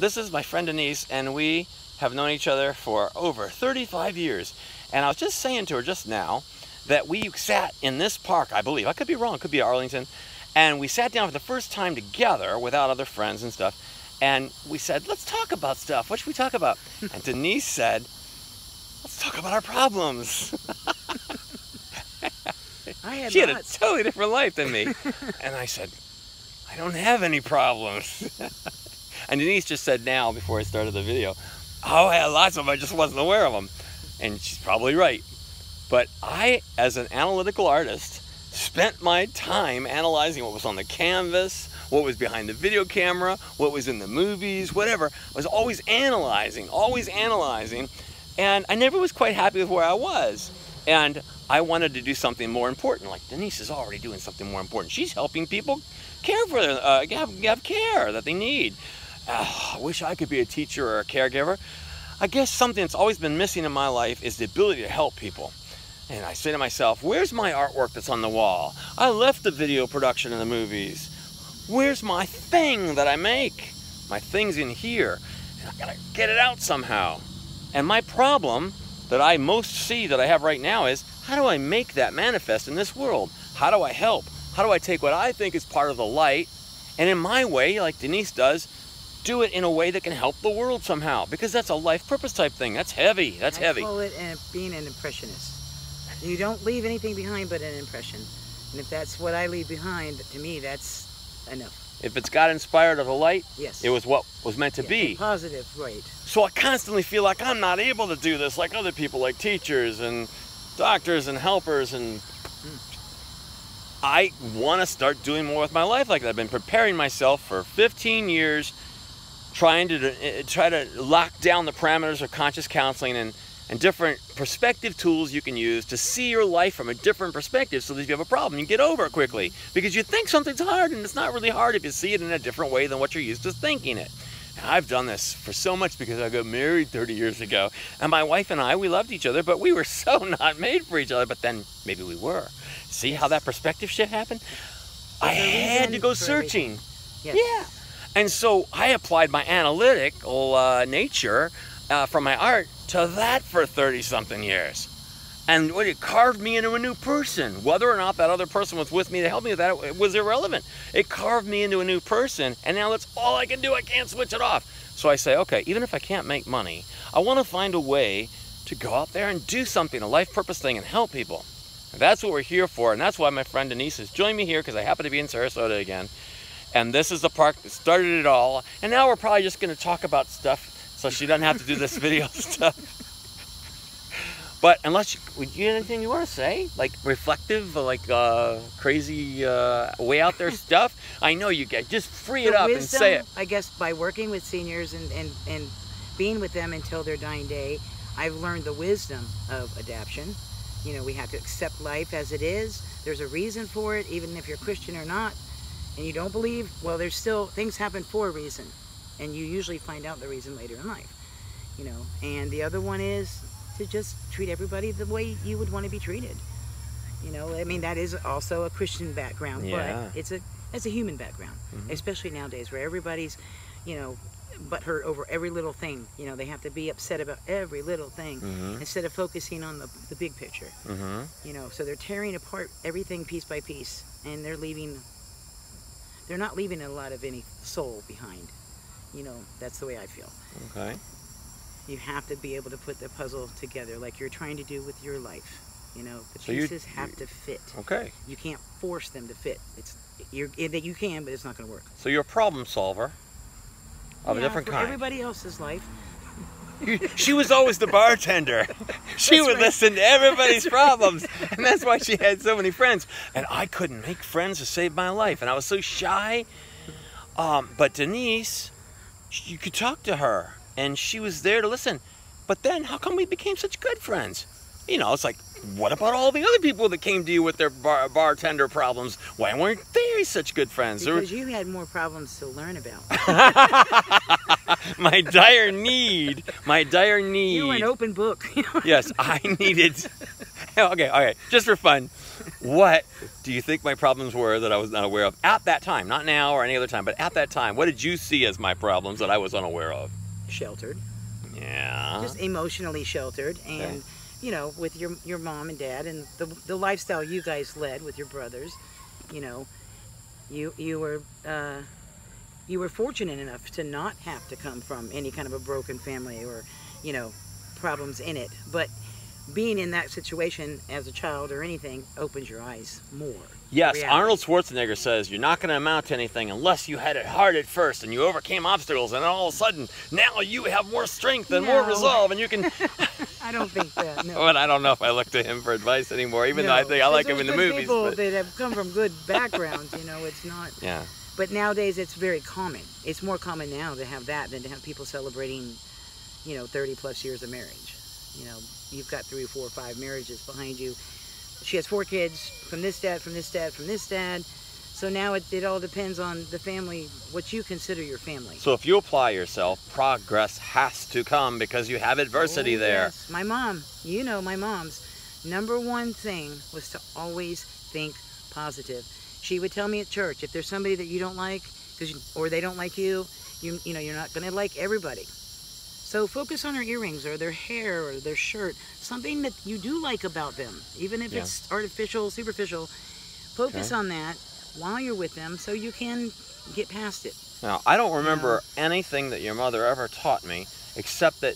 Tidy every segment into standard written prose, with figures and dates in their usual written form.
this is my friend Denise, and we have known each other for over 35 years. And I was just saying to her just now that we sat in this park, I believe. I could be wrong, it could be Arlington. And we sat down for the first time together without other friends and stuff. And we said, let's talk about stuff. What should we talk about? And Denise said, let's talk about our problems. She had a totally different life than me. And I said, I don't have any problems. And Denise just said now, before I started the video, oh, I had lots of them, I just wasn't aware of them. And she's probably right. But I, as an analytical artist, spent my time analyzing what was on the canvas, what was behind the video camera, what was in the movies, whatever. I was always analyzing, and I never was quite happy with where I was. And I wanted to do something more important, like Denise is already doing something more important. She's helping people care for have care that they need. I wish I could be a teacher or a caregiver. I guess something that's always been missing in my life is the ability to help people. And I say to myself, where's my artwork that's on the wall? I left the video production and the movies. Where's my thing that I make? My thing's in here, and I gotta get it out somehow. And my problem that I most see that I have right now is, how do I make that manifest in this world? How do I help? How do I take what I think is part of the light, and in my way, like Denise does, do it in a way that can help the world somehow? Because that's a life purpose type thing. That's heavy. That's heavy. I call it being an impressionist. You don't leave anything behind but an impression. And if that's what I leave behind, to me, that's enough. If it's got inspired of the light, yes, it was what was meant to be. Positive, right. So I constantly feel like I'm not able to do this like other people, like teachers and doctors and helpers. And I want to start doing more with my life like that. I've been preparing myself for 15 years, trying to lock down the parameters of conscious counseling and different perspective tools you can use to see your life from a different perspective, so that if you have a problem, you get over it quickly. Because you think something's hard, and it's not really hard if you see it in a different way than what you're used to thinking it. And I've done this for so much because I got married 30 years ago. And my wife and I, we loved each other, but we were so not made for each other. But then maybe we were. See how that perspective shift happened? I had to go searching. Yes. Yeah. And so I applied my analytical nature from my art to that for 30-something years. And it carved me into a new person. Whether or not that other person was with me to help me with that, it was irrelevant. It carved me into a new person, and now that's all I can do. I can't switch it off. So I say, okay, even if I can't make money, I want to find a way to go out there and do something, a life purpose thing, and help people. And that's what we're here for, and that's why my friend Denise has joined me here, because I happen to be in Sarasota again. And this is the park that started it all. And now we're probably just going to talk about stuff so she doesn't have to do this video stuff. But unless you have anything you want to say, like reflective, like crazy, way out there stuff, I know you get. Just free it up and say it. I guess by working with seniors and being with them until their dying day, I've learned the wisdom of adaptation. You know, we have to accept life as it is. There's a reason for it, even if you're Christian or not. And you don't believe, well, there's still, things happen for a reason. And you usually find out the reason later in life, you know. And the other one is to just treat everybody the way you would want to be treated. You know, I mean, that is also a Christian background, yeah, but it's a human background, especially nowadays where everybody's, you know, butthurt over every little thing. You know, they have to be upset about every little thing instead of focusing on the big picture. You know, so they're tearing apart everything piece by piece, and they're not leaving a lot of any soul behind. You know, that's the way I feel. Okay. You have to be able to put the puzzle together like you're trying to do with your life. You know, the pieces have to fit. Okay. You can't force them to fit. You can, but it's not going to work. So you're a problem solver of a different kind. Everybody else's life. She was always the bartender. She would listen to everybody's problems, and that's why she had so many friends. And I couldn't make friends to save my life, and I was so shy. But Denise, you could talk to her, and she was there to listen. But then, how come we became such good friends? You know, it's like, what about all the other people that came to you with their bartender problems? Why weren't they such good friends? Because you had more problems to learn about. My dire need. My dire need. You were an open book. Yes, I needed Okay. Just for fun, what do you think my problems were that I was not aware of at that time? Not now or any other time, but at that time. What did you see as my problems that I was unaware of? Sheltered. Yeah. Just emotionally sheltered, and Okay. you know, with your mom and dad and the lifestyle you guys led with your brothers, you know, you were fortunate enough to not have to come from any kind of a broken family or, you know, problems in it. But being in that situation as a child or anything opens your eyes more. Yes, Reality. Arnold Schwarzenegger says you're not going to amount to anything unless you had it hard at first and you overcame obstacles, and all of a sudden now you have more strength and more No. resolve, and you can. I don't think that. No. But I don't know if I look to him for advice anymore, even though I think I like him in the movies. People But... that have come from good backgrounds, you know, it's not. Yeah. But nowadays it's very common. It's more common now to have that than to have people celebrating, you know, 30 plus years of marriage. You know, you've got 3 or 4 or 5 marriages behind you. She has 4 kids from this dad, from this dad, from this dad. So now it all depends on the family, what you consider your family. So if you apply yourself, progress has to come because you have adversity there. Yes. My mom, you know, my mom's #1 thing was to always think positive. She would tell me at church, if there's somebody that you don't like, or they don't like you, you know, you're not going to like everybody. So focus on their earrings or their hair or their shirt, something that you do like about them, even if it's artificial, superficial. Focus on that while you're with them so you can get past it. Now, I don't remember anything that your mother ever taught me except that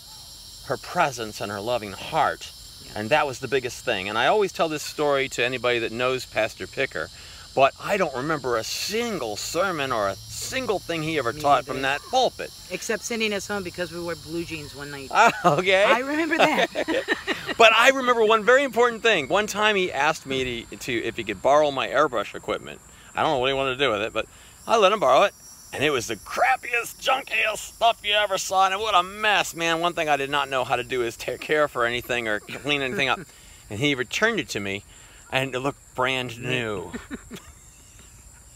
her presence and her loving heart, and that was the biggest thing. And I always tell this story to anybody that knows Pastor Picker, but I don't remember a single sermon or a single thing he ever taught from that pulpit. Except sending us home because we wore blue jeans one night. Okay. I remember that. But I remember one very important thing. One time he asked me to if he could borrow my airbrush equipment. I don't know what he wanted to do with it, but I let him borrow it. And it was the crappiest, junkiest stuff you ever saw. And what a mess, man. One thing I did not know how to do is take care for anything or clean anything up. And he returned it to me, and it looked brand new.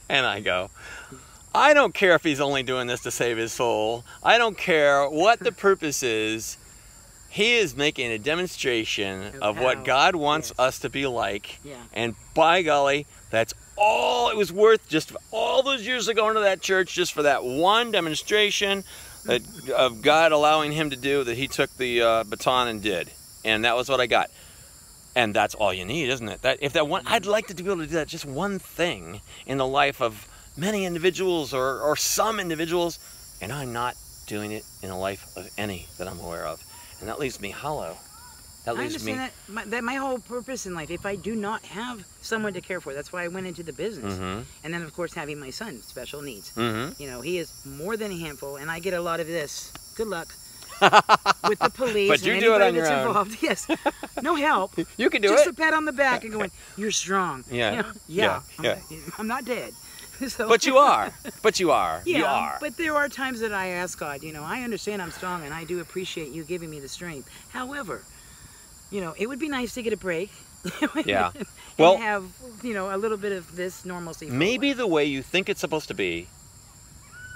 And I go, I don't care if he's only doing this to save his soul. I don't care what the purpose is. He is making a demonstration of what God wants us to be like. Yeah. And by golly, that's all it was worth, just all those years of going to that church, just for that one demonstration that, of God allowing him to do, that he took the baton and did. And that was what I got. And that's all you need, isn't it? That if that one, I'd like to be able to do that, just one thing in the life of many individuals or some individuals, and I'm not doing it in the life of any that I'm aware of. And that leaves me hollow. That leaves me... I understand that my whole purpose in life, if I do not have someone to care for, that's why I went into the business. Mm-hmm. And then, of course, having my son, special needs. Mm-hmm. You know, he is more than a handful, and I get a lot of this. Good luck. With the police But you and do it anybody on your that's own. involved. Yes. No help. You can do Just it. a pat on the back and going, you're strong. Yeah. You know, Yeah. I'm not dead. So, But you are. But you are. yeah, You are. but there are times that I ask God, you know, I understand I'm strong and I do appreciate you giving me the strength. However, you know, it would be nice to get a break. Yeah. And Well, have, you know, a little bit of this normalcy. for a maybe while. the way you think it's supposed to be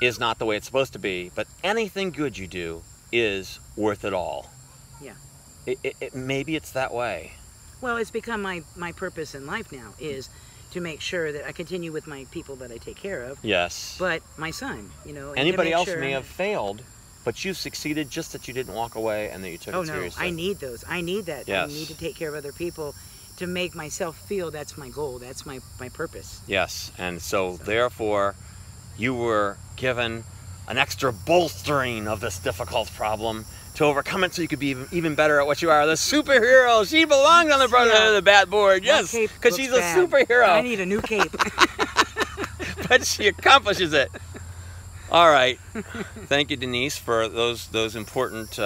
is not the way it's supposed to be, but anything good you do is worth it all. Yeah. Maybe it's that way. Well, it's become my purpose in life now is to make sure that I continue with my people that I take care of. Yes. But my son, you know. and to Anybody make else sure may have failed, but you succeeded, just that you didn't walk away and that you took Oh it no, seriously. I need those. I need that. Yes. I need to take care of other people to make myself feel that's my goal. That's my purpose. Yes, and so therefore, you were given an extra bolstering of this difficult problem to overcome it, so you could be even better at what you are. The superhero. She belongs on the front of the bat board. Yes, because she's a superhero. I need a new cape. But she accomplishes it. All right. Thank you, Denise, for those important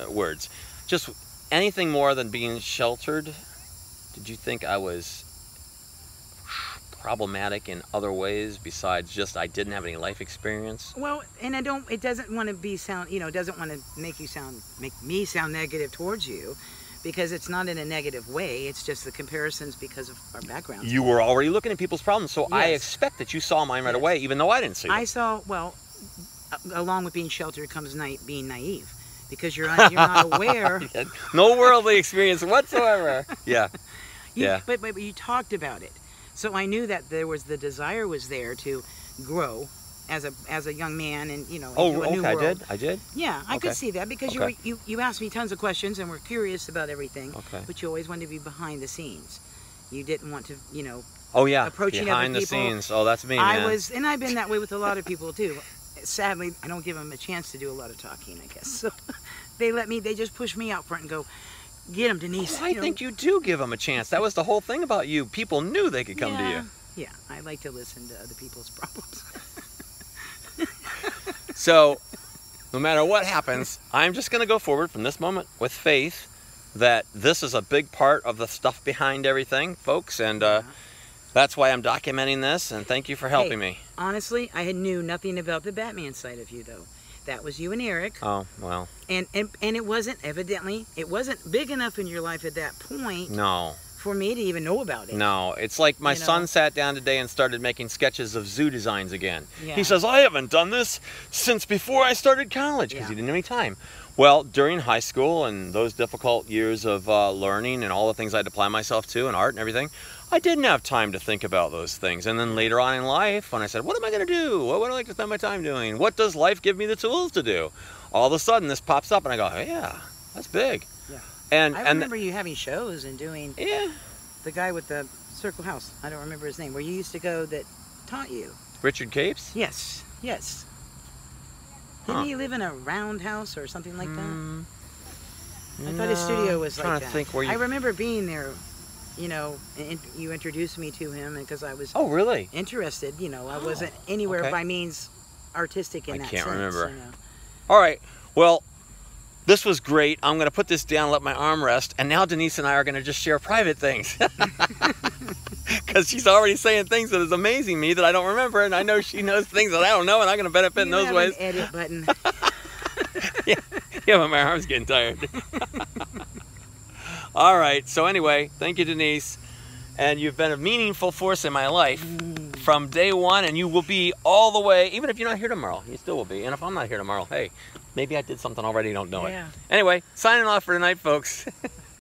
words. Just anything more than being sheltered? Did you think I was problematic in other ways besides just I didn't have any life experience? Well, and it doesn't want to doesn't want to make me sound negative towards you, because it's not in a negative way. It's just the comparisons because of our backgrounds. You were already looking at people's problems, so I Yes. expect that you saw mine right Yes. away, even though I didn't see it. I saw, well, along with being sheltered comes being naive, because you're not aware. No worldly experience whatsoever. Yeah. Yeah. But you talked about it, so I knew that the desire was there to grow as a young man, and into a new world. I did. Yeah, I Okay. could see that because Okay. you asked me tons of questions and were curious about everything. Okay. But you always wanted to be behind the scenes. You didn't want to, Oh yeah. approaching Behind other the people. scenes. Oh, that's me, man. And I've been that way with a lot of people too. Sadly, I don't give them a chance to do a lot of talking, I guess. So they just push me out front and go, get them, Denise. Oh, I think you do give them a chance. That was the whole thing about you. People knew they could come to you. Yeah, I like to listen to other people's problems. So, no matter what happens, I'm just going to go forward from this moment with faith that this is a big part of the stuff behind everything, folks, and that's why I'm documenting this, and thank you for helping me. Honestly, I knew nothing about the Batman side of you, though. That was you and Eric. Oh, well. And it wasn't, evidently, it wasn't big enough in your life at that point. No. For me to even know about it. No, it's like my son sat down today and started making sketches of zoo designs again. Yeah. He says, I haven't done this since before I started college, because he didn't have any time. Well, during high school and those difficult years of learning and all the things I had to apply myself to and art and everything, I didn't have time to think about those things. And then later on in life, when I said, what am I going to do? What would I like to spend my time doing? What does life give me the tools to do? All of a sudden, this pops up and I go, oh, yeah, that's big. Yeah. And I remember you having shows and doing... Yeah. The guy with the circle house, I don't remember his name, where you used to go that taught you. Richard Capes? Yes, yes. Didn't he live in a roundhouse or something like that? I thought his studio was like that. I'm trying to think where you... I remember being there, and you introduced me to him because I was really interested. I wasn't anywhere by means artistic in that sense. I can't remember. All right, well, this was great. I'm going to put this down, let my arm rest, and now Denise and I are going to just share private things. Because she's already saying things that is amazing me that I don't remember, and I know she knows things that I don't know, and I'm going to benefit in those ways. An edit button. yeah, but my arm's getting tired. All right, so anyway, thank you, Denise. And you've been a meaningful force in my life from day one, and you will be all the way, even if you're not here tomorrow, you still will be. And if I'm not here tomorrow, hey, maybe I did something already, you don't know it. Anyway, signing off for tonight, folks.